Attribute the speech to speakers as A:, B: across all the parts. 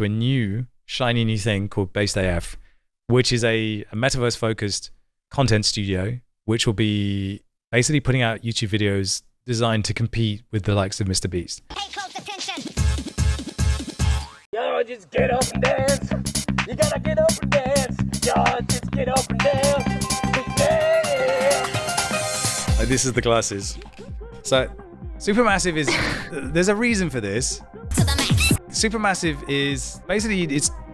A: to a new, shiny new thing called BasedAF, which is a Metaverse Focused Content Studio, which will be basically putting out YouTube videos designed to compete with the likes of Mr. Beast.
B: Pay close attention.
C: Y'all just get up and dance. You gotta get up and dance. Y'all just get up and dance. Yeah.
A: Like, this is the glasses. So Supermassive is, there's a reason for this. Supermassive is basically,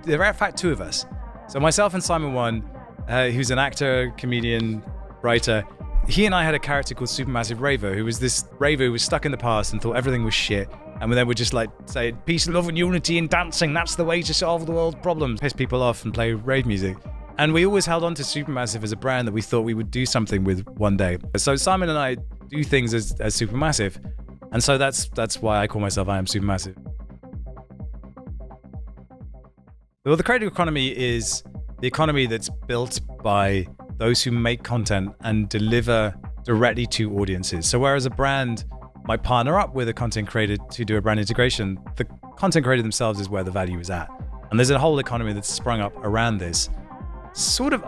A: there are in fact two of us. So myself and Simon One, who's an actor, comedian, writer. He and I had a character called Supermassive Raver, who was this raver who was stuck in the past and thought everything was shit. And then would just like say, peace, love and unity and dancing, that's the way to solve the world's problems. Piss people off and play rave music. And we always held on to Supermassive as a brand that we thought we would do something with one day. So Simon and I do things as Supermassive. And so that's why I call myself I Am Supermassive. Well, the creative economy is the economy that's built by those who make content and deliver directly to audiences. So whereas a brand might partner up with a content creator to do a brand integration, the content creator themselves is where the value is at. And there's a whole economy that's sprung up around this. Sort of,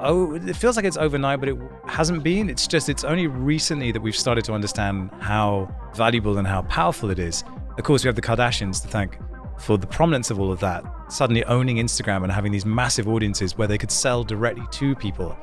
A: it feels like it's overnight, but it hasn't been. It's only recently that we've started to understand how valuable and how powerful it is. Of course, we have the Kardashians to thank for the prominence of all of that, suddenly owning Instagram and having these massive audiences where they could sell directly to people.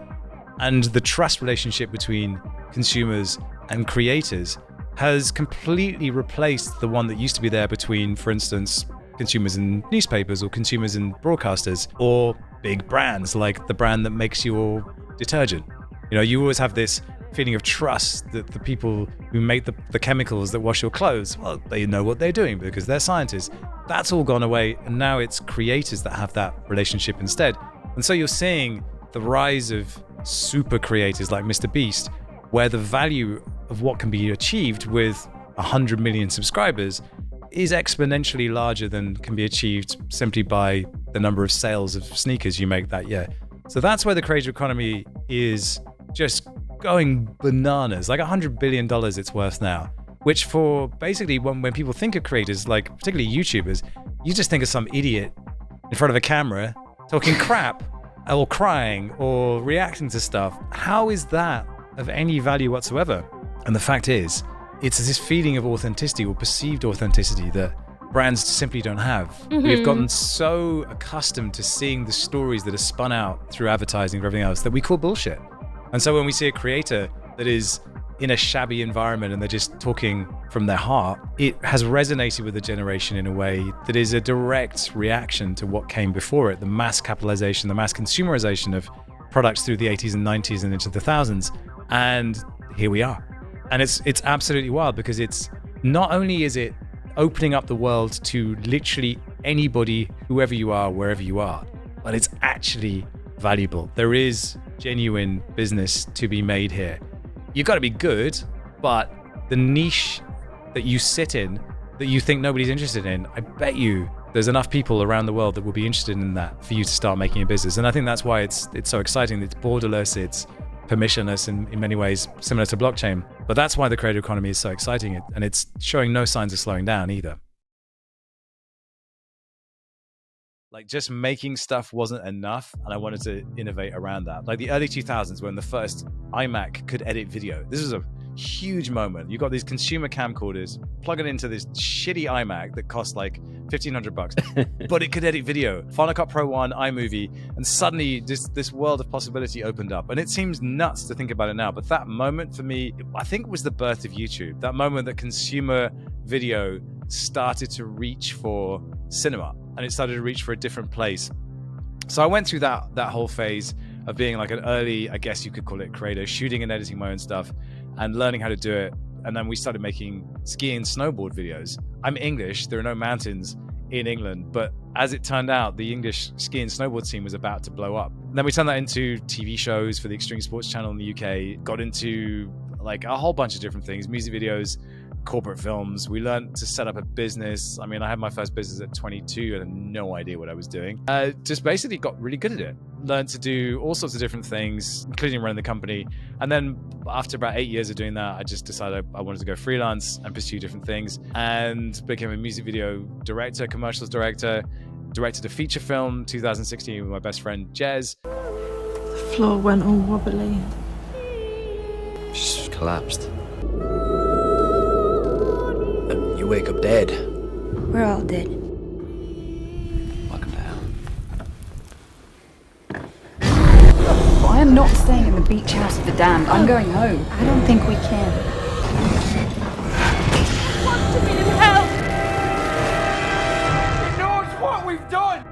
A: And the trust relationship between consumers and creators has completely replaced the one that used to be there between, for instance, consumers in newspapers or consumers in broadcasters or big brands like the brand that makes your detergent. You know, you always have this feeling of trust that the people who make the chemicals that wash your clothes, well, they know what they're doing because they're scientists. That's all gone away, and now it's creators that have that relationship instead. And so you're seeing the rise of super creators like Mr. Beast, where the value of what can be achieved with 100 million subscribers is exponentially larger than can be achieved simply by the number of sales of sneakers you make that year. So that's where the creator economy is just going bananas, like $100 billion it's worth now, which for basically when people think of creators, like particularly YouTubers, you just think of some idiot in front of a camera talking crap or crying or reacting to stuff. How is that of any value whatsoever? And the fact is, it's this feeling of authenticity or perceived authenticity that brands simply don't have. We've gotten so accustomed to seeing the stories that are spun out through advertising and everything else that we call bullshit. And so when we see a creator that is in a shabby environment and they're just talking from their heart, it has resonated with the generation in a way that is a direct reaction to what came before it, the mass capitalization, the mass consumerization of products through the 80s and 90s and into the thousands. And here we are. And it's absolutely wild because it's not only is it opening up the world to literally anybody, whoever you are, wherever you are, but it's actually valuable. There is genuine business to be made here. You've got to be good, but the niche that you sit in that you think nobody's interested in, I bet you there's enough people around the world that will be interested in that for you to start making a business. And I think that's why it's so exciting. It's borderless, it's permissionless in many ways, similar to blockchain. But that's why the creator economy is so exciting, and it's showing no signs of slowing down either. Like, just making stuff wasn't enough, and I wanted to innovate around that. Like the early 2000s, when the first iMac could edit video. This was a huge moment. You got these consumer camcorders, plug it into this shitty iMac that cost like $1,500, but it could edit video. Final Cut Pro 1, iMovie, and suddenly this world of possibility opened up. And it seems nuts to think about it now, but that moment for me, I think, was the birth of YouTube. That moment that consumer video started to reach for cinema, and it started to reach for a different place. So I went through that whole phase of being like an early, I guess you could call it, creator, shooting and editing my own stuff and learning how to do it. And then we started making ski and snowboard videos. I'm English, there are no mountains in England, but as it turned out, the English ski and snowboard scene was about to blow up. And then we turned that into TV shows for the Extreme Sports Channel in the UK, got into like a whole bunch of different things, music videos, corporate films. We learned to set up a business. I mean, I had my first business at 22 and had no idea what I was doing. Just basically got really good at it. Learned to do all sorts of different things, including running the company. And then after about 8 years of doing that, I just decided I wanted to go freelance and pursue different things, and became a music video director, commercials director, directed a feature film, 2016, with my best friend Jez.
B: The floor went all wobbly.
D: Just collapsed. And you wake up dead.
E: We're all dead.
D: Welcome to hell.
F: I am not staying in the beach house of the damned. I'm going home.
E: I don't think we can.
C: Want to be in hell? He knows what we've done.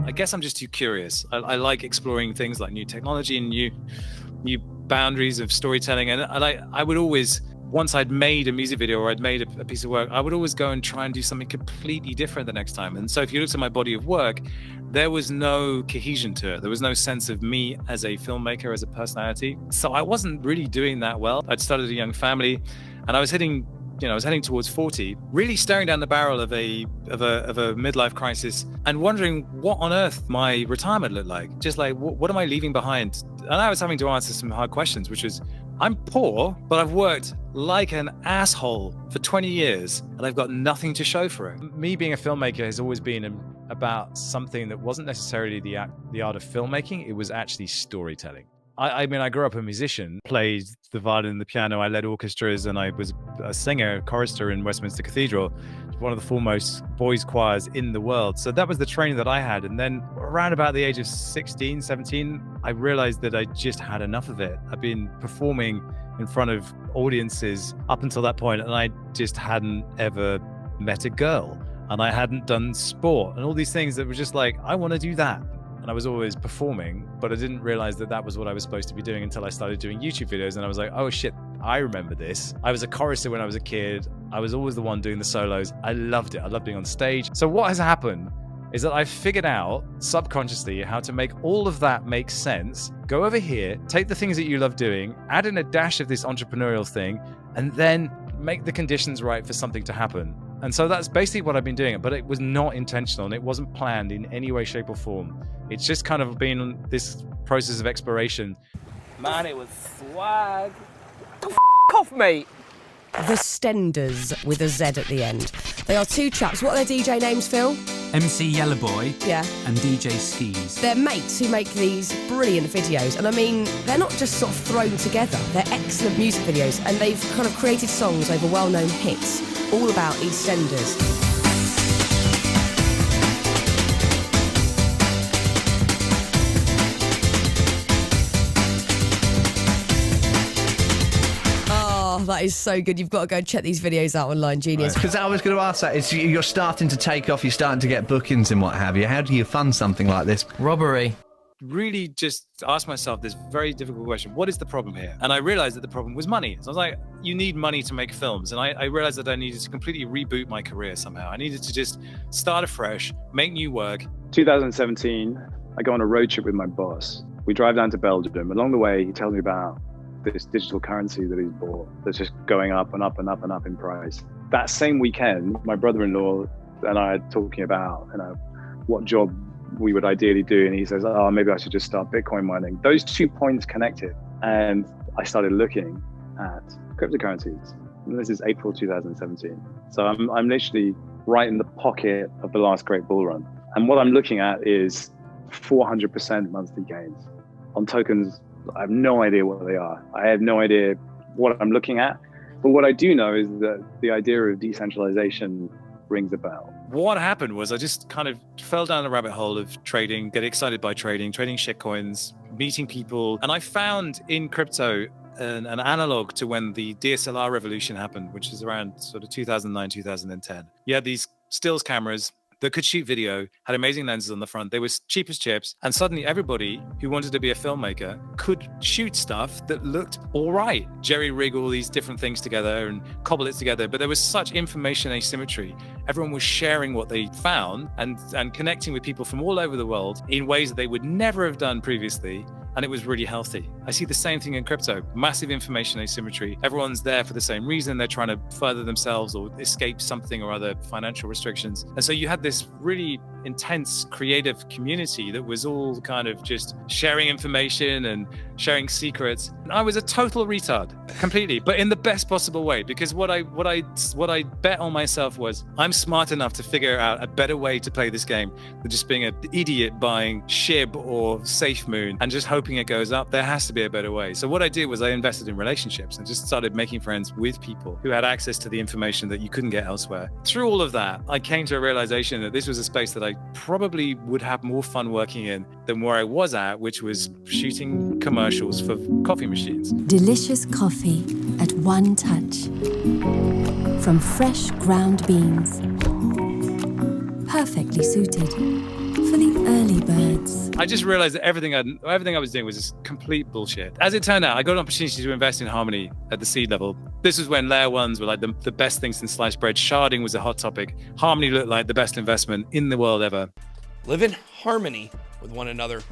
A: I guess I'm just too curious. I like exploring things like new technology and new boundaries of storytelling. And I would always, once I'd made a music video or I'd made a piece of work, I would always go and try and do something completely different the next time. And so if you looked at my body of work, there was no cohesion to it. There was no sense of me as a filmmaker, as a personality. So I wasn't really doing that well. I'd started a young family and I was heading towards 40, really staring down the barrel of a midlife crisis and wondering what on earth my retirement looked like. Just like, what am I leaving behind? And I was having to answer some hard questions, which was, I'm poor, but I've worked like an asshole for 20 years and I've got nothing to show for it. Me being a filmmaker has always been about something that wasn't necessarily the art of filmmaking. It was actually storytelling. I mean, I grew up a musician, played the violin and the piano, I led orchestras, and I was a singer, chorister in Westminster Cathedral, one of the foremost boys' choirs in the world. So that was the training that I had. And then around about the age of 16, 17, I realized that I just had enough of it. I've been performing in front of audiences up until that point, and I just hadn't ever met a girl, and I hadn't done sport, and all these things that were just like, I want to do that. And I was always performing, but I didn't realize that that was what I was supposed to be doing until I started doing YouTube videos. And I was like, oh shit, I remember this. I was a chorister when I was a kid. I was always the one doing the solos. I loved it. I loved being on stage. So what has happened is that I figured out subconsciously how to make all of that make sense. Go over here, take the things that you love doing, add in a dash of this entrepreneurial thing, and then make the conditions right for something to happen. And so that's basically what I've been doing, but it was not intentional and it wasn't planned in any way, shape or form. It's just kind of been this process of exploration.
C: Man, it was swag. Off, mate.
G: The Stenders with a Z at the end. They are two chaps. What are their DJ names, Phil?
H: MC Yellowboy
G: Yeah.
H: and DJ Skis.
G: They're mates who make these brilliant videos. And I mean, they're not just sort of thrown together. They're excellent music videos. And they've kind of created songs over well-known hits, all about EastEnders. That is so good. You've got to go and check these videos out online. Genius.
D: Because I was going to ask that, is you're starting to take off, you're starting to get bookings and what have you. How do you fund something like this?
H: Robbery.
A: Really just ask myself this very difficult question. What is the problem here? And I realized that the problem was money. So I was like, you need money to make films. And I realized that I needed to completely reboot my career somehow. I needed to just start afresh, make new work.
I: 2017, I go on a road trip with my boss. We drive down to Belgium. Along the way, he tells me about this digital currency that he's bought that's just going up and up and up and up in price. That same weekend, my brother-in-law and I are talking about, what job we would ideally do. And he says, oh, maybe I should just start Bitcoin mining. Those 2 points connected. And I started looking at cryptocurrencies. And this is April 2017. So I'm literally right in the pocket of the last great bull run. And what I'm looking at is 400% monthly gains on tokens. I have no idea what they are. I have no idea what I'm looking at. But what I do know is that the idea of decentralization rings a bell.
A: What happened was I just kind of fell down the rabbit hole of trading, getting excited by trading shitcoins, meeting people. And I found in crypto an analog to when the DSLR revolution happened, which is around sort of 2009, 2010. You had these stills cameras that could shoot video, had amazing lenses on the front. They were cheap as chips. And suddenly everybody who wanted to be a filmmaker could shoot stuff that looked all right. Jerry rig all these different things together and cobble it together. But there was such information asymmetry. Everyone was sharing what they found and connecting with people from all over the world in ways that they would never have done previously. and it was really healthy. I see the same thing in crypto, massive information asymmetry. Everyone's there for the same reason. They're trying to further themselves or escape something or other financial restrictions. And so you had this really intense creative community that was all kind of just sharing information and sharing secrets. And I was a total retard, completely, but in the best possible way, because what I bet on myself was I'm smart enough to figure out a better way to play this game than just being an idiot buying SHIB or SafeMoon and just hoping it goes up. There has to be a better way. So what I did was I invested in relationships and just started making friends with people who had access to the information that you couldn't get elsewhere. Through all of that, I came to a realization that this was a space that I probably would have more fun working in than where I was at, which was shooting commercials for coffee machines.
J: Delicious coffee at one touch. From fresh ground beans. Perfectly suited for the early birds.
A: I just realized that everything I was doing was just complete bullshit. As it turned out, I got an opportunity to invest in Harmony at the seed level. This was when layer ones were like the best things since sliced bread. Sharding was a hot topic. Harmony looked like the best investment in the world ever.
K: Live in harmony with one another.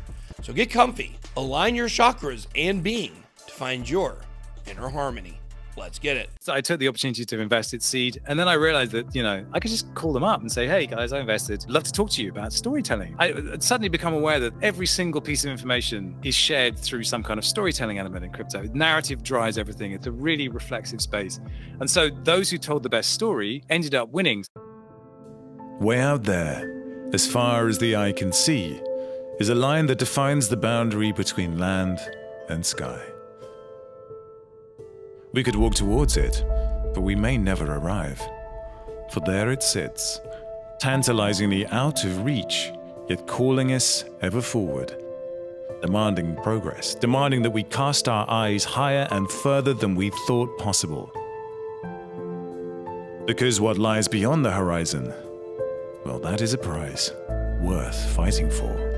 K: So get comfy, align your chakras and being to find your inner harmony. Let's get it.
A: So I took the opportunity to invest at seed, and then I realized that, I could just call them up and say, hey guys, I invested. I'd love to talk to you about storytelling. I'd suddenly become aware that every single piece of information is shared through some kind of storytelling element in crypto. Narrative drives everything. It's a really reflexive space. And so those who told the best story ended up winning.
L: Way out there, as far as the eye can see, is a line that defines the boundary between land and sky. We could walk towards it, but we may never arrive. For there it sits, tantalizingly out of reach, yet calling us ever forward. Demanding progress, demanding that we cast our eyes higher and further than we thought possible. Because what lies beyond the horizon, well, that is a prize worth fighting for.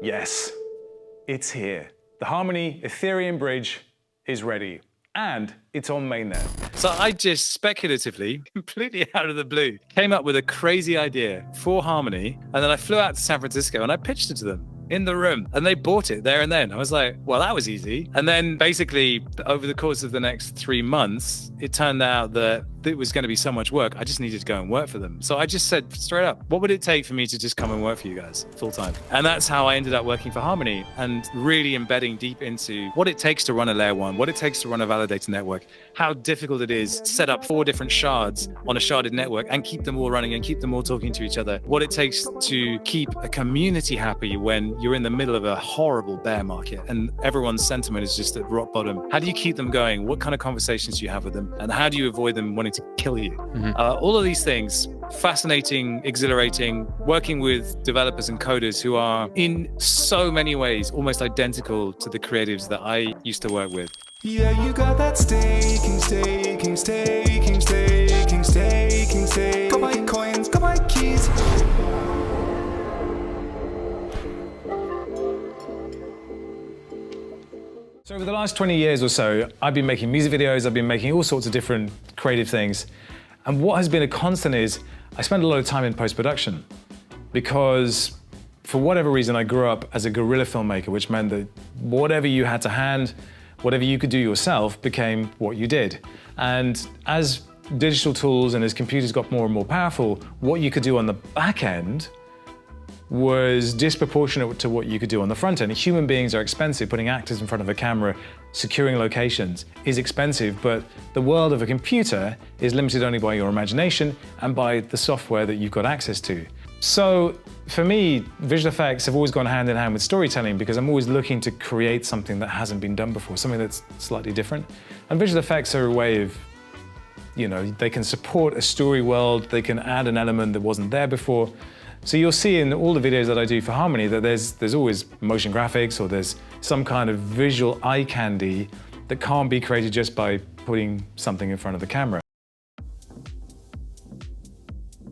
A: Yes, it's here. The Harmony Ethereum bridge is ready, and it's on mainnet. So I just speculatively, completely out of the blue, came up with a crazy idea for Harmony, and then I flew out to San Francisco and I pitched it to them in the room, and they bought it there and then. I was like, well, that was easy. And then basically over the course of the next 3 months, it turned out that it was going to be so much work, I just needed to go and work for them. So I just said straight up, what would it take for me to just come and work for you guys full time? And that's how I ended up working for Harmony and really embedding deep into what it takes to run a layer one, what it takes to run a validator network, how difficult it is to set up 4 different shards on a sharded network and keep them all running and keep them all talking to each other, what it takes to keep a community happy when you're in the middle of a horrible bear market and everyone's sentiment is just at rock bottom. How do you keep them going? What kind of conversations do you have with them? And how do you avoid them wanting to kill you? All of these things, fascinating, exhilarating, working with developers and coders who are in so many ways almost identical to the creatives that I used to work with.
L: Yeah, you got that staking. Got my coins, got my keys.
A: So over the last 20 years or so, I've been making music videos, I've been making all sorts of different creative things. And what has been a constant is I spend a lot of time in post-production because for whatever reason, I grew up as a guerrilla filmmaker, which meant that whatever you had to hand, whatever you could do yourself became what you did. And as digital tools and as computers got more and more powerful, what you could do on the back end was disproportionate to what you could do on the front end. Human beings are expensive. Putting actors in front of a camera, securing locations is expensive, but the world of a computer is limited only by your imagination and by the software that you've got access to. So for me, visual effects have always gone hand in hand with storytelling because I'm always looking to create something that hasn't been done before, something that's slightly different. And visual effects are a way of, they can support a story world, they can add an element that wasn't there before. So you'll see in all the videos that I do for Harmony that there's always motion graphics or there's some kind of visual eye candy that can't be created just by putting something in front of the camera.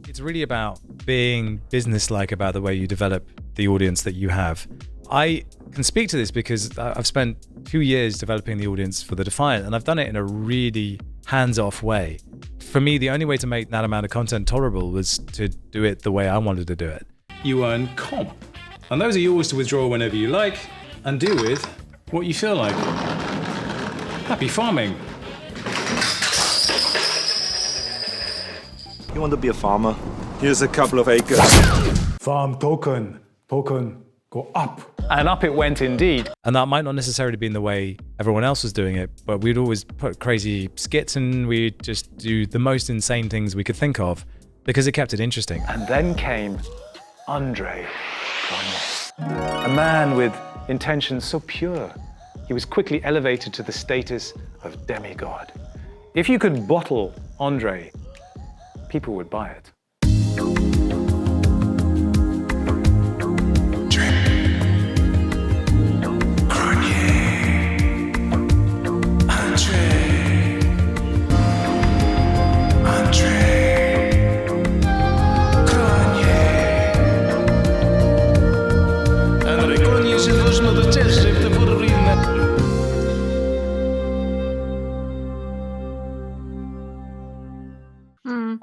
A: It's really about being businesslike about the way you develop the audience that you have. I can speak to this because I've spent 2 years developing the audience for the Defiant, and I've done it in a really hands-off way. for me, the only way to make that amount of content tolerable was to do it the way I wanted to do it.
L: You earn comp. And those are yours to withdraw whenever you like and do with what you feel like. Happy farming.
M: You want to be a farmer? Here's a couple of acres.
L: Farm token. Token. Go up.
A: And up it went indeed. And that might not necessarily be in the way everyone else was doing it, but we'd always put crazy skits and we'd just do the most insane things we could think of because it kept it interesting.
N: And then came Andre, a man with intentions so pure, he was quickly elevated to the status of demigod. If you could bottle Andre, people would buy it.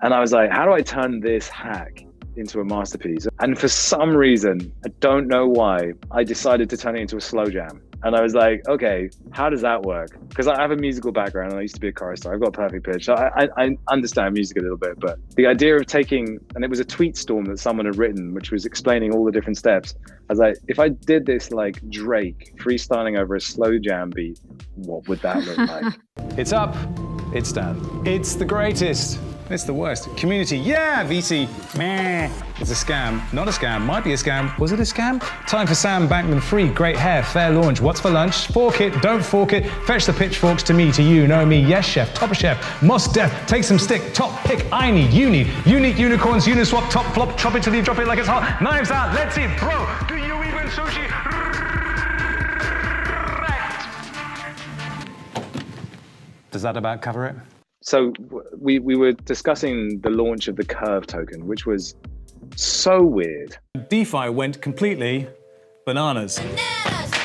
I: And I was like, how do I turn this hack into a masterpiece? And for some reason, I don't know why, I decided to turn it into a slow jam. And I was like, okay, how does that work? Because I have a musical background and I used to be a chorister. I've got perfect pitch. So I understand music a little bit, but the idea of taking, and it was a tweet storm that someone had written, which was explaining all the different steps. I was like, if I did this like Drake freestyling over a slow jam beat, what would that look like?
N: It's up, it's down. It's the greatest. It's the worst. Community, yeah, VC, meh. It's a scam, not a scam, might be a scam. Was it a scam? Time for Sam Bankman-Fried, great hair, fair launch. What's for lunch? Fork it, don't fork it. Fetch the pitchforks to me, to you, know me. Yes, chef, top chef, must def. Take some stick, top pick, I need, you need. Unique unicorns, uniswap, top flop, chop it till you drop it like it's hot. Knives out, let's see, bro, do you even sushi? Does that about cover it?
I: So we were discussing the launch of the Curve token, which was so weird.
N: DeFi went completely bananas.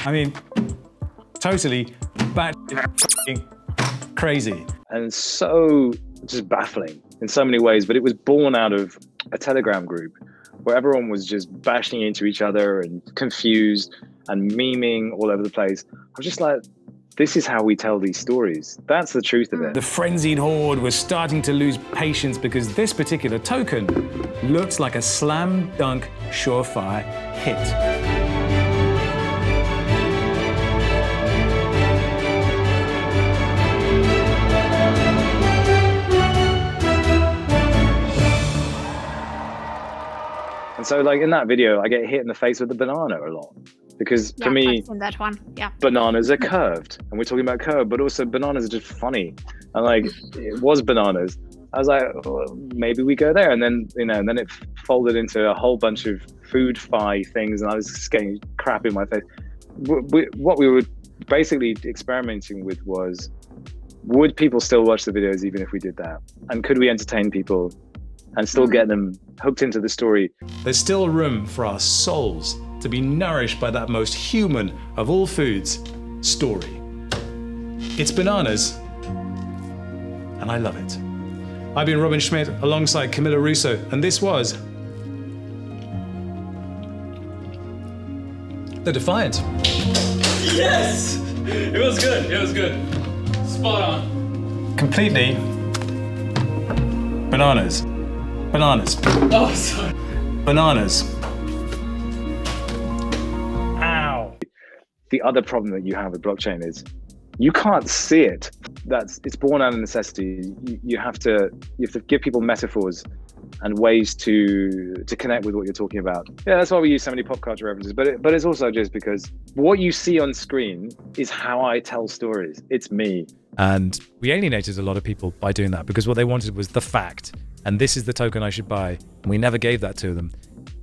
N: I mean, totally crazy.
I: And so just baffling in so many ways, but it was born out of a Telegram group where everyone was just bashing into each other and confused and memeing all over the place. I was just like, this is how we tell these stories. That's the truth of it.
N: The frenzied horde was starting to lose patience because this particular token looks like a slam dunk surefire hit.
I: And so like in that video, I get hit in the face with a banana a lot. Because for me,
O: I've seen that one. Yeah.
I: Bananas are curved, and we're talking about curve, but also bananas are just funny. And like, it was bananas. I was like, oh, maybe we go there, and then and then it folded into a whole bunch of food fi things, and I was just getting crap in my face. What we were basically experimenting with was, would people still watch the videos even if we did that? And could we entertain people and still get them hooked into the story?
A: There's still room for our souls to be nourished by that most human of all foods, story. It's bananas, and I love it. I've been Robin Schmidt alongside Camilla Russo, and this was The Defiant.
P: Yes! It was good, it was good. Spot on.
A: Completely bananas. Bananas.
P: Oh, sorry.
A: Bananas.
I: The other problem that you have with blockchain is you can't see it. It's born out of necessity. You have to give people metaphors and ways to connect with what you're talking about. Yeah, that's why we use so many pop culture references. But it's also just because what you see on screen is how I tell stories. It's me.
A: And we alienated a lot of people by doing that because what they wanted was the fact. And this is the token I should buy. And we never gave that to them.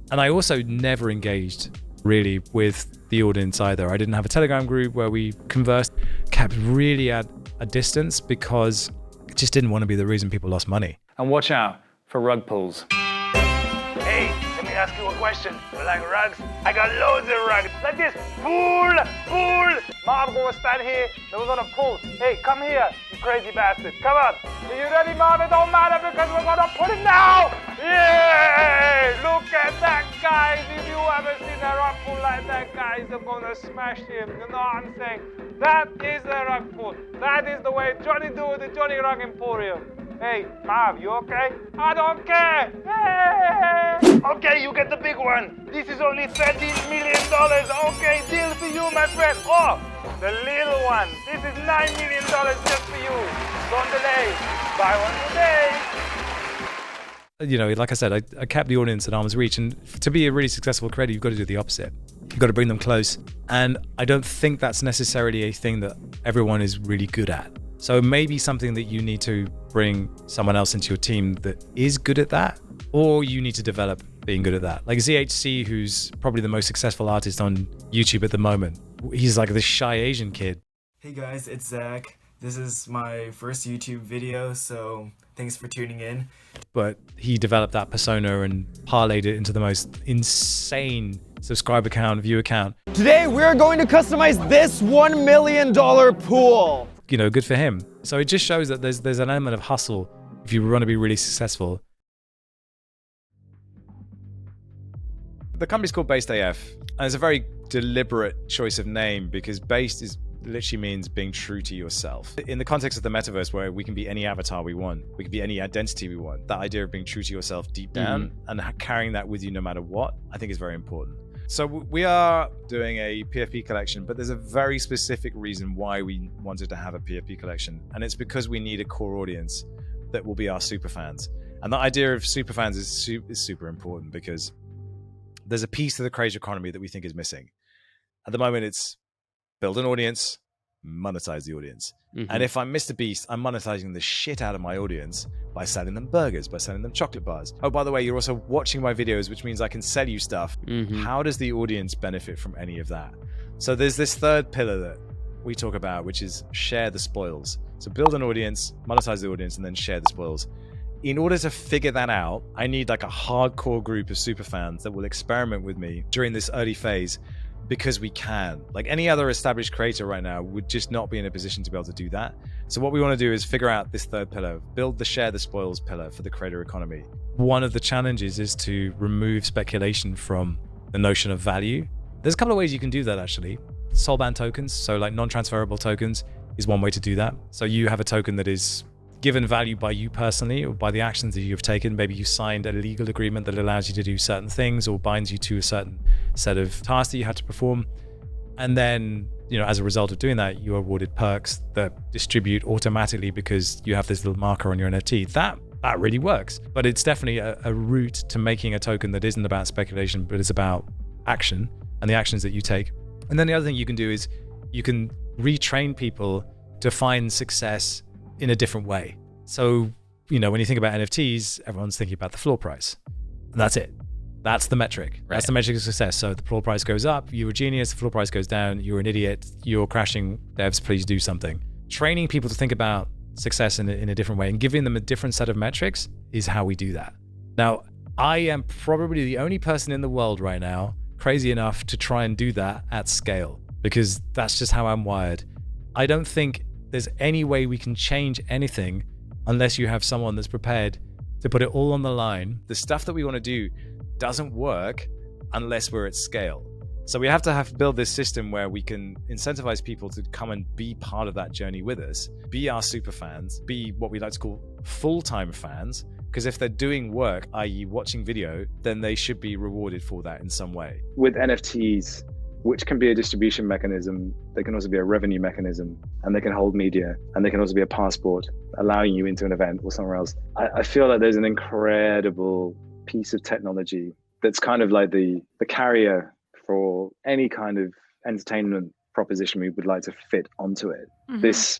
A: And I also never engaged really with the audience either. I didn't have a Telegram group where we conversed, kept really at a distance because it just didn't want to be the reason people lost money.
N: And watch out for rug pulls.
Q: Hey,
C: me ask you a question. You like rugs? I got loads of rugs. Like this. Pull, pull. Mom, I'm gonna stand here. Then we're gonna pull. Hey, come here, you crazy bastard. Come on. Are you ready, Mom? It don't matter because we're gonna pull it now. Yay! Look at that, guys. If you ever seen a rug pull like that, guys, I'm gonna smash him. You know what I'm saying? That is the rug pull. That is the way Johnny do it, the Johnny Rug Emporium. Hey, Mav, you okay? I don't care. Hey! Okay, you get the big one. This is only $13 million. Okay, deal for you, my friend. Oh, the little one. This is $9 million just for you. Don't delay. Buy one today.
A: You know, like I said, I kept the audience at arm's reach, and to be a really successful creator, you've got to do the opposite. You've got to bring them close, and I don't think that's necessarily a thing that everyone is really good at. So maybe something that you need to bring someone else into your team that is good at that, or you need to develop being good at that. Like ZHC, who's probably the most successful artist on YouTube at the moment. He's like this shy Asian kid.
O: Hey guys, it's Zach. This is my first YouTube video, so thanks for tuning in.
A: But he developed that persona and parlayed it into the most insane subscriber count, view count.
Q: Today we're going to customize this $1 million pool.
A: You know, good for him. So it just shows that there's an element of hustle if you want to be really successful. The company's called BasedAF, and it's a very deliberate choice of name because based literally means being true to yourself. In the context of the metaverse, where we can be any avatar we want, we can be any identity we want, that idea of being true to yourself deep down and carrying that with you no matter what, I think is very important. So we are doing a PFP collection, but there's a very specific reason why we wanted to have a PFP collection. And it's because we need a core audience that will be our super fans. And the idea of super fans is super important because there's a piece to the creator economy that we think is missing. At the moment, it's build an audience, monetize the audience. And if I'm Mr. Beast, I'm monetizing the shit out of my audience by selling them burgers, by selling them chocolate bars. Oh, by the way, you're also watching my videos, which means I can sell you stuff. How does the audience benefit from any of that? So there's this third pillar that we talk about, which is share the spoils. So build an audience, monetize the audience, and then share the spoils. In order to figure that out, I need like a hardcore group of super fans that will experiment with me during this early phase, because we can. Like any other established creator right now would just not be in a position to be able to do that. So what we want to do is figure out this third pillar, build the share the spoils pillar for the creator economy. One of the challenges is to remove speculation from the notion of value. There's a couple of ways you can do that actually. Soulbound tokens, so like non-transferable tokens is one way to do that. So you have a token that is given value by you personally or by the actions that you've taken. Maybe you signed a legal agreement that allows you to do certain things or binds you to a certain set of tasks that you had to perform. And then, you know, as a result of doing that, you are awarded perks that distribute automatically because you have this little marker on your NFT. That really works, but it's definitely a route to making a token that isn't about speculation, but is about action and the actions that you take. And then the other thing you can do is you can retrain people to find success in a different way. So, you know, when you think about NFTs, everyone's thinking about the floor price. And that's it. That's the metric. Right. That's the metric of success. So the floor price goes up, you're a genius. The floor price goes down, you're an idiot. You're crashing. Devs, please do something. Training people to think about success in a different way and giving them a different set of metrics is how we do that. Now, I am probably the only person in the world right now crazy enough to try and do that at scale because that's just how I'm wired. I don't think there's any way we can change anything unless you have someone that's prepared to put it all on the line. The stuff that we want to do doesn't work unless we're at scale. So we have to build this system where we can incentivize people to come and be part of that journey with us, be our super fans, be what we like to call full-time fans, because if they're doing work, i.e. watching video, then they should be rewarded for that in some way.
I: With NFTs, which can be a distribution mechanism, they can also be a revenue mechanism, and they can hold media, and they can also be a passport, allowing you into an event or somewhere else. I feel like there's an incredible piece of technology that's kind of like the carrier for any kind of entertainment proposition we would like to fit onto it. This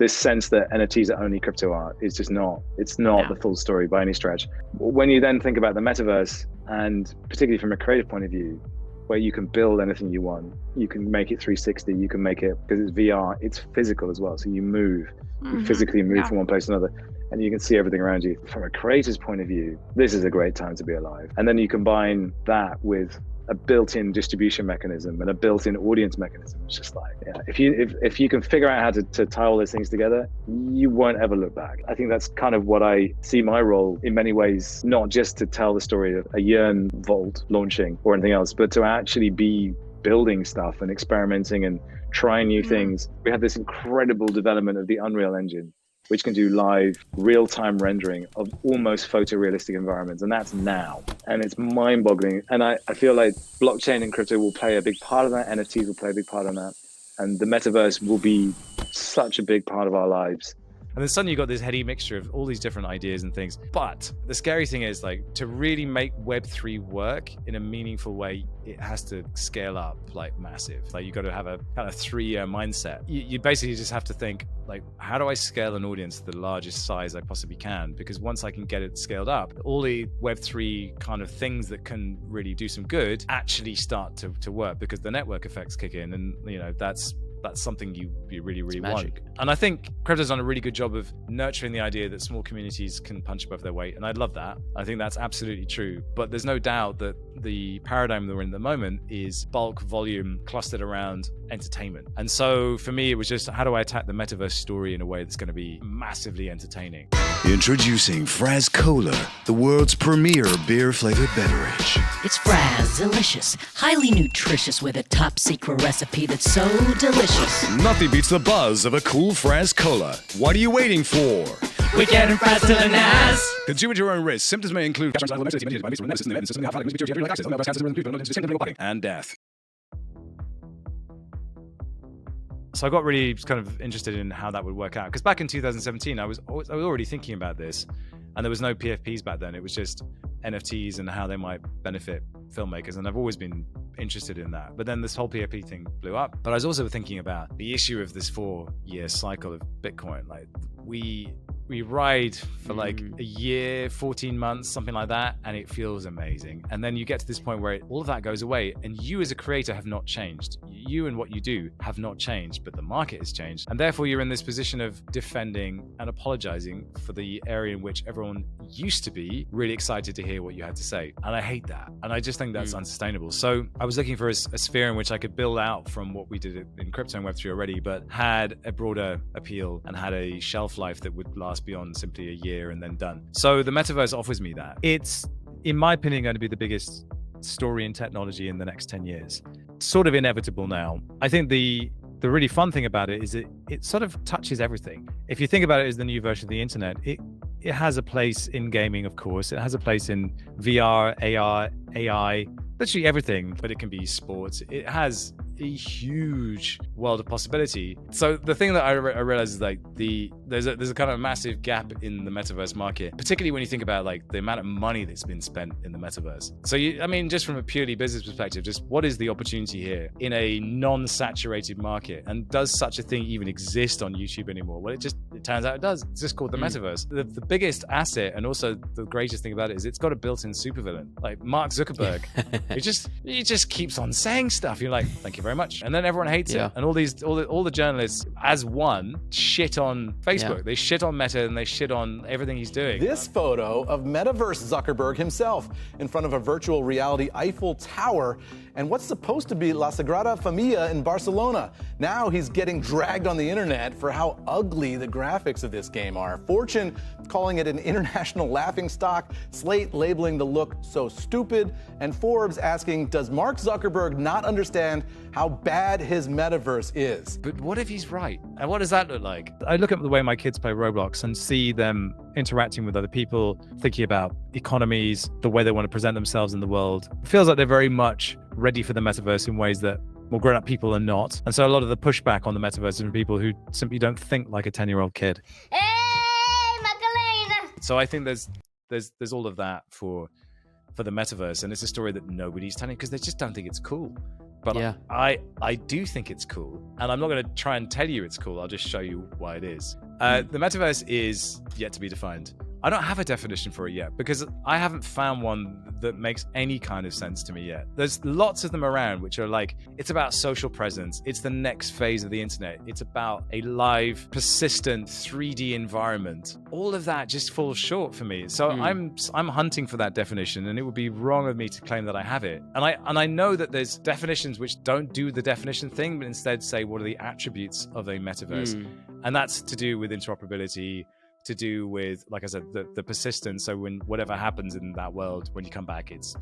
I: sense that NFTs are only crypto art is just not, it's not the full story by any stretch. When you then think about the metaverse, and particularly from a creative point of view, where you can build anything you want, you can make it 360, you can make it, because it's VR, it's physical as well. So you move, you physically move from one place to another. and you can see everything around you. From a creator's point of view, this is a great time to be alive. And then you combine that with a built-in distribution mechanism and a built-in audience mechanism. It's just like, yeah, if you can figure out how to tie all those things together, you won't ever look back. I think that's kind of what I see my role in many ways, not just to tell the story of a Yearn vault launching or anything else, but to actually be building stuff and experimenting and trying new things. We have this incredible development of the Unreal Engine, which can do live real-time rendering of almost photorealistic environments. And that's now. And it's mind-boggling. And I feel like blockchain and crypto will play a big part of that. NFTs will play a big part of that. And the metaverse will be such a big part of our lives.
A: And then suddenly you got this heady mixture of all these different ideas and things. But the scary thing is, like, to really make Web3 work in a meaningful way, it has to scale up like massive. Like, you got to have a kind of 3-year mindset. You basically just have to think, like, how do I scale an audience to the largest size I possibly can? Because once I can get it scaled up, all the Web3 kind of things that can really do some good actually start to work, because the network effects kick in, and you know, that's something you really want. And I think crypto's done a really good job of nurturing the idea that small communities can punch above their weight, and I love that. I think that's absolutely true. But there's no doubt that the paradigm that we're in at the moment is bulk volume clustered around entertainment. And so for me, it was just, how do I attack the metaverse story in a way that's going to be massively entertaining?
R: Introducing Fraz Cola, the world's premier beer-flavored beverage.
S: It's Fraz Delicious, highly nutritious with a top secret recipe that's so delicious.
R: Nothing beats the buzz of a cool Fraz Cola. What are you waiting for?
S: We're getting Fraz to the NAS.
R: Consume at your own risk. Symptoms may include and death.
A: So I got really kind of interested in how that would work out, because back in 2017, I was already thinking about this, and there was no PFPs back then. It was just NFTs and how they might benefit filmmakers, and I've always been interested in that. But then this whole PFP thing blew up. But I was also thinking about the issue of this 4-year cycle of Bitcoin. Like, we ride for like a year, 14 months, something like that, and it feels amazing. And then you get to this point where all of that goes away, and you as a creator have not changed. You and what you do have not changed, but the market has changed. And therefore you're in this position of defending and apologizing for the area in which everyone used to be really excited to hear what you had to say. And I hate that. And I just think that's unsustainable. So I was looking for a sphere in which I could build out from what we did in crypto and Web3 already, but had a broader appeal and had a shelf life that would last beyond simply a year and then done. So the metaverse offers me that. It's, in my opinion, going to be the biggest story in technology in the next 10 years. It's sort of inevitable now. I think the really fun thing about it is it sort of touches everything. If you think about it as the new version of the internet, it has a place in gaming, of course. It has a place in VR, AR, AI, literally everything, but it can be sports. It has a huge world of possibility. So the thing that I realize is like there's a kind of massive gap in the metaverse market, particularly when you think about like the amount of money that's been spent in the metaverse. So I mean, just from a purely business perspective, just what is the opportunity here in a non-saturated market? And does such a thing even exist on YouTube anymore? Well, it turns out it does. It's just called the metaverse. The biggest asset, and also the greatest thing about it, is it's got a built-in supervillain. Like Mark Zuckerberg, he just keeps on saying stuff. You're like, thank you very much. And then everyone hates it. And all the journalists as one shit on Facebook. They shit on Meta, and they shit on everything he's doing.
T: This photo of Metaverse Zuckerberg himself in front of a virtual reality Eiffel Tower and what's supposed to be La Sagrada Familia in Barcelona. Now he's getting dragged on the internet for how ugly the graphics of this game are. Fortune calling it an international laughingstock, Slate labeling the look so stupid, and Forbes asking, does Mark Zuckerberg not understand how bad his metaverse is?
A: But what if he's right? And what does that look like? I look at the way my kids play Roblox and see them interacting with other people, thinking about economies, the way they want to present themselves in the world. It feels like they're very much ready for the metaverse in ways that more grown-up people are not. And so a lot of the pushback on the metaverse is from people who simply don't think like a 10-year-old kid.
U: Hey, Magdalena!
A: So I think there's all of that for the metaverse, and it's a story that nobody's telling because they just don't think it's cool. But yeah. I do think it's cool, and I'm not going to try and tell you it's cool. I'll just show you why it is. The metaverse is yet to be defined. I don't have a definition for it yet because I haven't found one that makes any kind of sense to me yet. There's lots of them around which are like, it's about social presence. It's the next phase of the internet. It's about a live, persistent 3D environment. All of that just falls short for me. So I'm hunting for that definition, and it would be wrong of me to claim that I have it. And I know that there's definitions which don't do the definition thing, but instead say what are the attributes of a metaverse. And that's to do with interoperability, to do with, like I said, the persistence. So when whatever happens in that world, when you come back, it's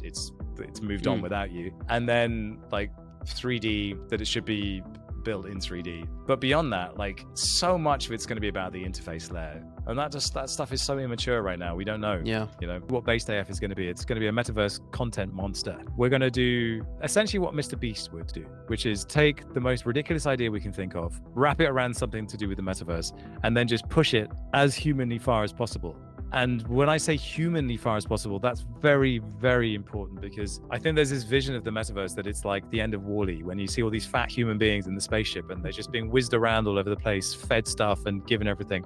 A: moved on without you. And then like 3D, that it should be built in 3D. But beyond that, like so much of it's going to be about the interface layer. And that stuff is so immature right now. We don't know.
B: Yeah.
A: You know what BasedAF is going to be. It's going to be a metaverse content monster. We're going to do essentially what Mr. Beast would do, which is take the most ridiculous idea we can think of, wrap it around something to do with the metaverse, and then just push it as humanly far as possible. And when I say humanly far as possible, that's very, very important, because I think there's this vision of the metaverse that it's like the end of WALL-E, when you see all these fat human beings in the spaceship and they're just being whizzed around all over the place, fed stuff and given everything.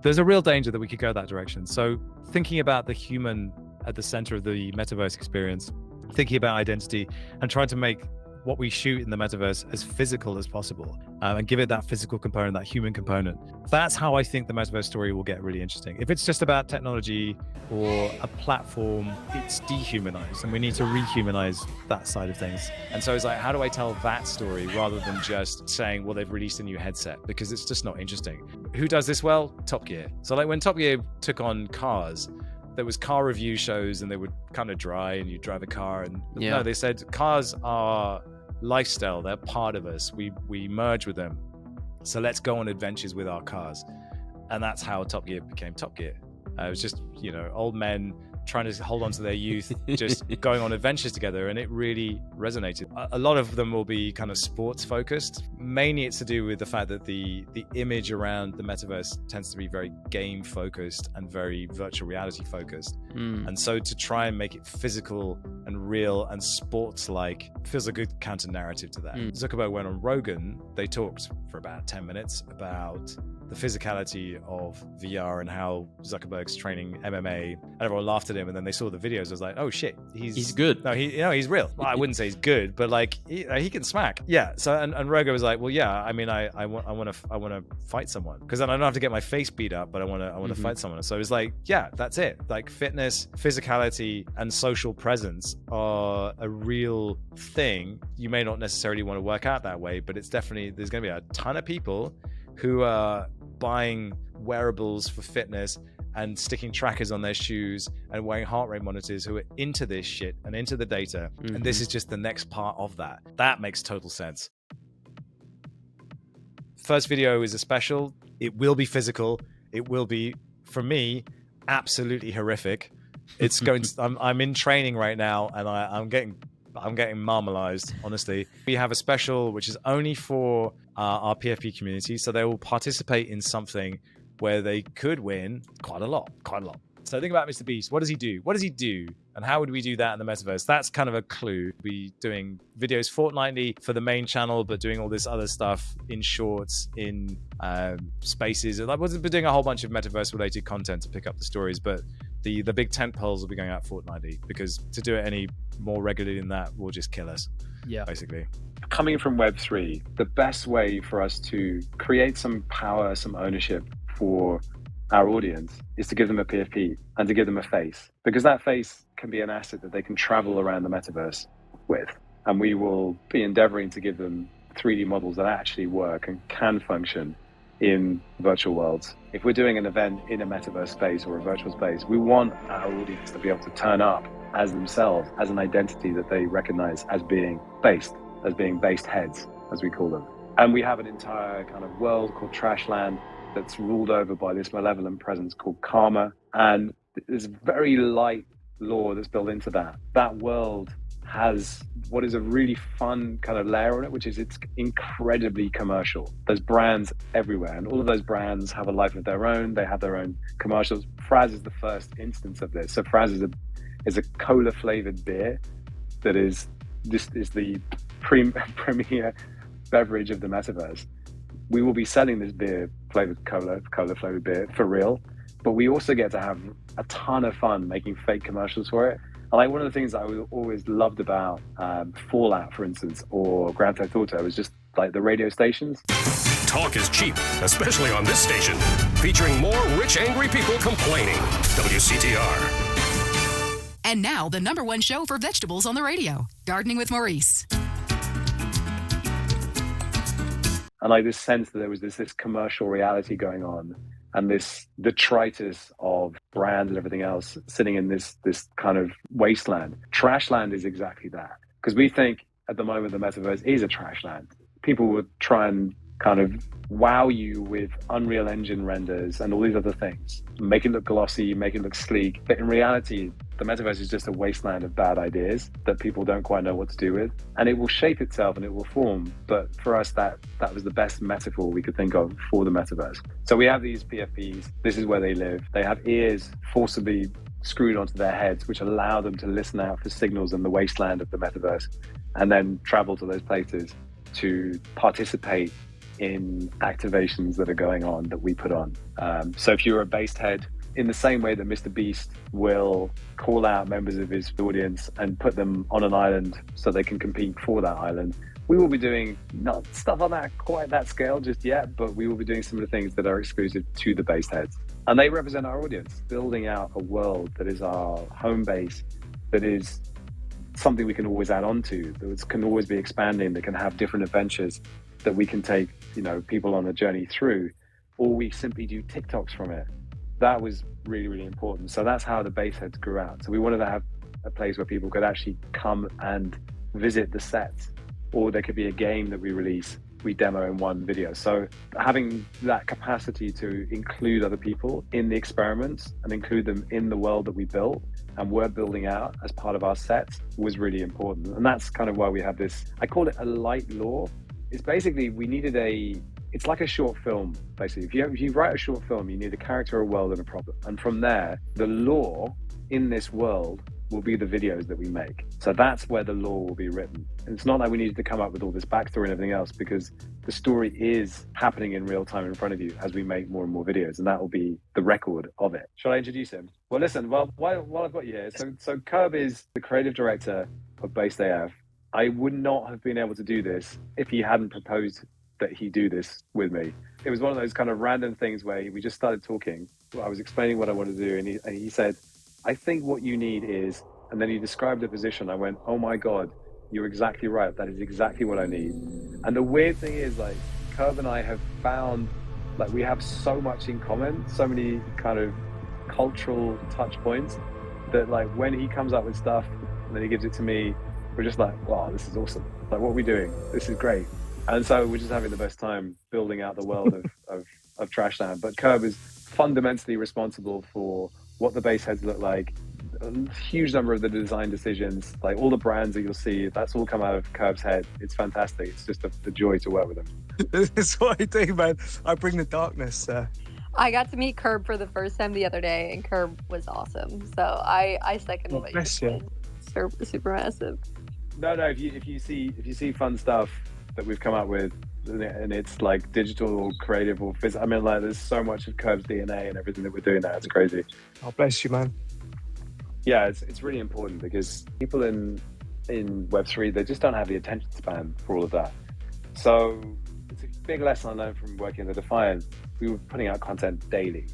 A: There's a real danger that we could go that direction. So thinking about the human at the center of the metaverse experience, thinking about identity and trying to make what we shoot in the metaverse as physical as possible, and give it that physical component, that human component. That's how I think the metaverse story will get really interesting. If it's just about technology or a platform, it's dehumanized, and we need to rehumanize that side of things. And so it's like, how do I tell that story rather than just saying, well, they've released a new headset? Because it's just not interesting. Who does this well? Top Gear. So like when Top Gear took on cars, there was car review shows and they would kind of dry and you drive a car, and no, they said cars are lifestyle, they're part of us, we merge with them, so let's go on adventures with our cars. And that's how Top Gear became Top Gear. It was just, you know, old men trying to hold on to their youth, just going on adventures together, and it really resonated. A lot of them will be kind of sports focused. Mainly it's to do with the fact that the image around the metaverse tends to be very game focused and very virtual reality focused. And so to try and make it physical and real and sports like feels a good counter narrative to that. Zuckerberg went on Rogan, they talked for about 10 minutes about the physicality of VR and how Zuckerberg's training MMA, and everyone laughed at him, and then they saw the videos. I was like, oh shit, he's good. No, he's real. Well, I wouldn't say he's good, but like he can smack. Yeah. So and Rogan was like, well, yeah, I mean, I want to fight someone, because then I don't have to get my face beat up, but I want to fight someone. So it was like, yeah, that's it. Like fitness, physicality, and social presence are a real thing. You may not necessarily want to work out that way, but it's definitely, there's going to be a ton of people who are buying wearables for fitness and sticking trackers on their shoes and wearing heart rate monitors, who are into this shit and into the data. And this is just the next part of that. That makes total sense. First video is a special. It will be physical. It will be, for me, absolutely horrific. It's going to, I'm in training right now, and I'm getting marmalized, honestly. We have a special which is only for our PFP community, so they will participate in something where they could win quite a lot. So think about Mr. Beast. What does he do? And how would we do that in the metaverse? That's kind of a clue. We're doing videos fortnightly for the main channel, but doing all this other stuff in shorts, in spaces. Like, we're doing a whole bunch of metaverse related content to pick up the stories, but the big tent poles will be going out fortnightly, because to do it any more regularly than that will just kill us. Yeah, basically.
I: Coming from Web3, the best way for us to create some power, some ownership for our audience is to give them a PFP and to give them a face, because that face can be an asset that they can travel around the metaverse with. And we will be endeavoring to give them 3D models that actually work and can function in virtual worlds. If we're doing an event in a metaverse space or a virtual space, we want our audience to be able to turn up as themselves, as an identity that they recognize as being based heads, as we call them. And we have an entire kind of world called TRASHLAND that's ruled over by this malevolent presence called karma. And there's very light law that's built into that. That world has what is a really fun kind of layer on it, which is it's incredibly commercial. There's brands everywhere, and all of those brands have a life of their own. They have their own commercials. Fraz is the first instance of this. So Fraz is a cola flavored beer that is the premier beverage of the metaverse. We will be selling this beer flavored cola flavored beer for real. but we also get to have a ton of fun making fake commercials for it. And like one of the things I always loved about Fallout, for instance, or Grand Theft Auto was just like the radio stations.
B: Talk is cheap, especially on this station, featuring more rich, angry people complaining. WCTR.
V: And now, the #1 show for vegetables on the radio, Gardening with Maurice.
I: And like this sense that there was this commercial reality going on, and this detritus of brands and everything else sitting in this kind of wasteland. Trashland is exactly that. Because we think at the moment the metaverse is a trashland. People would try and kind of wow you with Unreal Engine renders and all these other things, make it look glossy, make it look sleek. But in reality, the metaverse is just a wasteland of bad ideas that people don't quite know what to do with. And it will shape itself and it will form. But for us, that was the best metaphor we could think of for the metaverse. So we have these PFPs. This is where they live. They have ears forcibly screwed onto their heads, which allow them to listen out for signals in the wasteland of the metaverse and then travel to those places to participate in activations that are going on that we put on. So if you're a BasedHead, in the same way that Mr. Beast will call out members of his audience and put them on an island so they can compete for that island, we will be doing not stuff on that quite that scale just yet, but we will be doing some of the things that are exclusive to the BasedHeads. And they represent our audience, building out a world that is our home base, that is something we can always add on to, that can always be expanding, that can have different adventures that we can take, people on a journey through, or we simply do TikToks from it. That was really, really important. So that's how the BasedHeads grew out. So we wanted to have a place where people could actually come and visit the sets, or there could be a game that we release, we demo in one video. So having that capacity to include other people in the experiments and include them in the world that we built and we're building out as part of our sets was really important. And that's kind of why we have this, I call it a light lore. It's basically, it's like a short film, basically. If you write a short film, you need a character, a world, and a problem. And from there, the lore in this world will be the videos that we make. So that's where the lore will be written. And it's not like we needed to come up with all this backstory and everything else, because the story is happening in real time in front of you as we make more and more videos, and that will be the record of it. Shall I introduce him? Well, listen, while I've got you here, so Curb is the creative director of BasedAF. I would not have been able to do this if he hadn't proposed that he do this with me. It was one of those kind of random things where we just started talking. I was explaining what I wanted to do, and he said, I think what you need is, and then he described the position. I went, oh my God, you're exactly right. That is exactly what I need. And the weird thing is, like, Curb and I have found, like, we have so much in common, so many kind of cultural touch points that, like, when he comes up with stuff and then he gives it to me, we're just like, wow, this is awesome. Like, what are we doing? This is great. And so we're just having the best time building out the world of Trashland. But Curb is fundamentally responsible for what the BasedHeads look like, a huge number of the design decisions, like all the brands that you'll see, that's all come out of Curb's head. It's fantastic. It's just a joy to work with him.
Q: This is what I do, man. I bring the darkness.
W: I got to meet Curb for the first time the other day, and Curb was awesome. So I second what you said. Super massive.
I: No. If you see fun stuff that we've come up with, and it's like digital or creative or physical, I mean, like, there's so much of Curb's DNA and everything that we're doing now. It's crazy.
Q: Oh, bless you, man.
I: Yeah, it's really important because people in Web3, they just don't have the attention span for all of that. So it's a big lesson I learned from working at the Defiant. We were putting out content daily.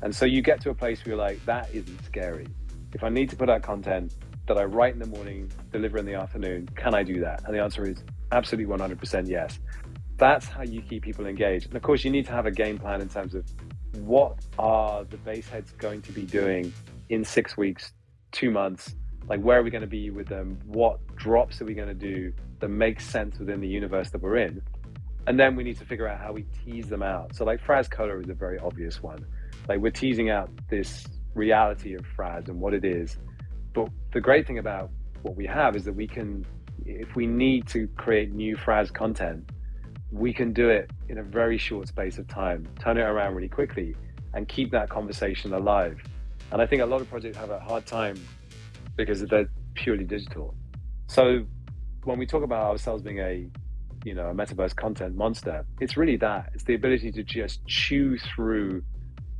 I: And so you get to a place where you're like, that isn't scary. If I need to put out content that I write in the morning, deliver in the afternoon, can I do that? And the answer is absolutely 100% yes. That's how you keep people engaged. And of course, you need to have a game plan in terms of what are the BasedHeads going to be doing in 6 weeks, 2 months, like where are we going to be with them? What drops are we going to do that makes sense within the universe that we're in? And then we need to figure out how we tease them out. So like Fraz Cola is a very obvious one. Like, we're teasing out this reality of Fraz and what it is. But the great thing about what we have is that we can, if we need to create new Fraz content, we can do it in a very short space of time, turn it around really quickly and keep that conversation alive. And I think a lot of projects have a hard time because they're purely digital. So when we talk about ourselves being a metaverse content monster, it's really that. It's the ability to just chew through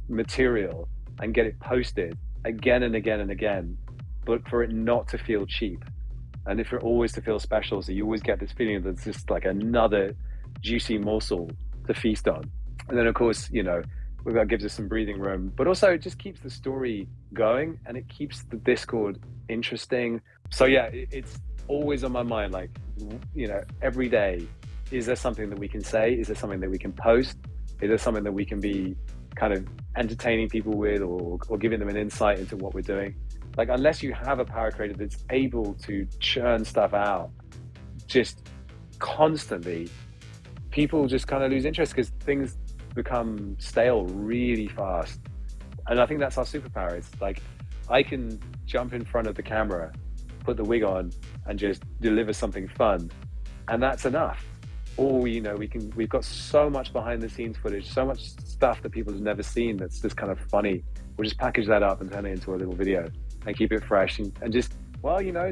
I: material and get it posted again and again and again, but for it not to feel cheap. And if it always to feel special, so you always get this feeling that it's just like another juicy morsel to feast on. And then of course, you know, that gives us some breathing room, but also it just keeps the story going and it keeps the Discord interesting. So yeah, it's always on my mind, like, you know, every day, is there something that we can say? Is there something that we can post? Is there something that we can be kind of entertaining people with, or giving them an insight into what we're doing? Like, unless you have a power creator that's able to churn stuff out just constantly, people just kind of lose interest because things become stale really fast. And I think that's our superpower. It's like, I can jump in front of the camera, put the wig on, and just deliver something fun, and that's enough. Or, you know, we've got so much behind the scenes footage, so much stuff that people have never seen that's just kind of funny. We'll just package that up and turn it into a little video and keep it fresh and just, well, you know,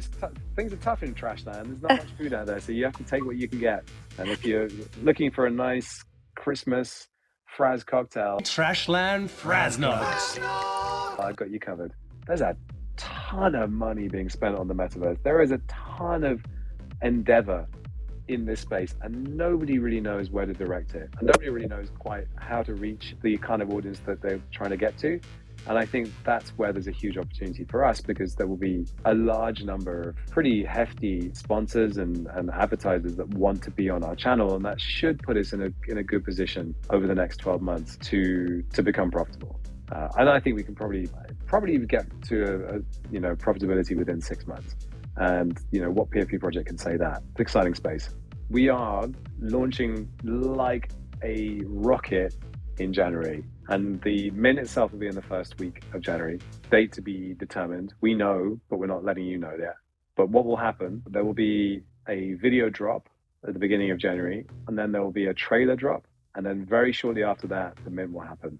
I: things are tough in Trashland. There's not much food out there, so you have to take what you can get. And if you're looking for a nice Christmas Fraz cocktail,
E: Trashland Fraznogs,
I: I've got you covered. There's a ton of money being spent on the metaverse. There is a ton of endeavor in this space, and nobody really knows where to direct it, and nobody really knows quite how to reach the kind of audience that they're trying to get to. And I think that's where there's a huge opportunity for us, because there will be a large number of pretty hefty sponsors and advertisers that want to be on our channel, and that should put us in a good position over the next 12 months to become profitable. And I think we can probably get to a profitability within 6 months. And you know, what PFP project can say that? It's exciting space. We are launching like a rocket in January, and the mint itself will be in the first week of January. Date to be determined. We know, but we're not letting you know yet. But what will happen, there will be a video drop at the beginning of January, and then there will be a trailer drop, and then very shortly after that, the mint will happen.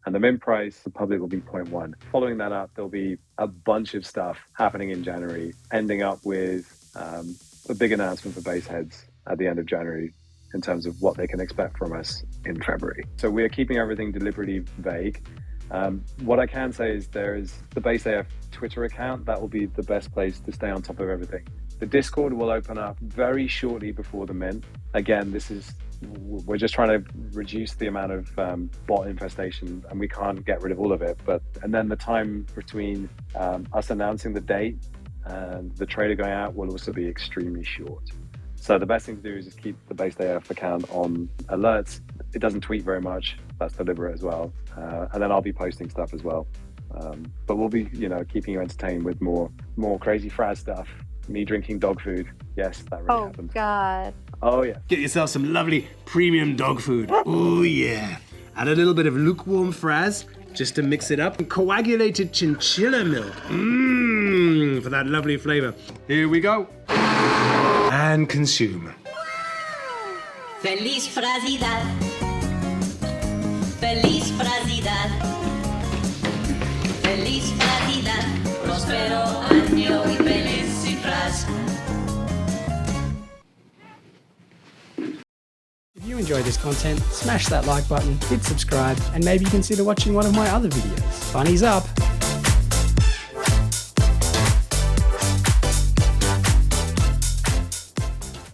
I: And the mint price, the public, will be 0.1. Following that up, there'll be a bunch of stuff happening in January, ending up with a big announcement for BasedHeads at the end of January in terms of what they can expect from us in February. So we are keeping everything deliberately vague. What I can say is there is the BasedAF Twitter account. That will be the best place to stay on top of everything. The Discord will open up very shortly before the mint. Again, we're just trying to reduce the amount of bot infestation, and we can't get rid of all of it. And then the time between us announcing the date and the trailer going out will also be extremely short. So the best thing to do is just keep the BasedAF account on alerts. It doesn't tweet very much. That's deliberate as well. And then I'll be posting stuff as well. But we'll be, keeping you entertained with more crazy Fraz stuff. Me drinking dog food. Yes, that really happened.
W: Oh, God.
I: Oh, yeah.
E: Get yourself some lovely premium dog food. Oh, yeah. Add a little bit of lukewarm Fraz just to mix it up. And coagulated chinchilla milk. Mmm, for that lovely flavor. Here we go. And consume.
S: Feliz Frazidad. Feliz Frazidad. Feliz Frazidad. Prospero año y felicidad.
F: If you enjoy this content, smash that like button, hit subscribe, and maybe consider watching one of my other videos. Bunnies up!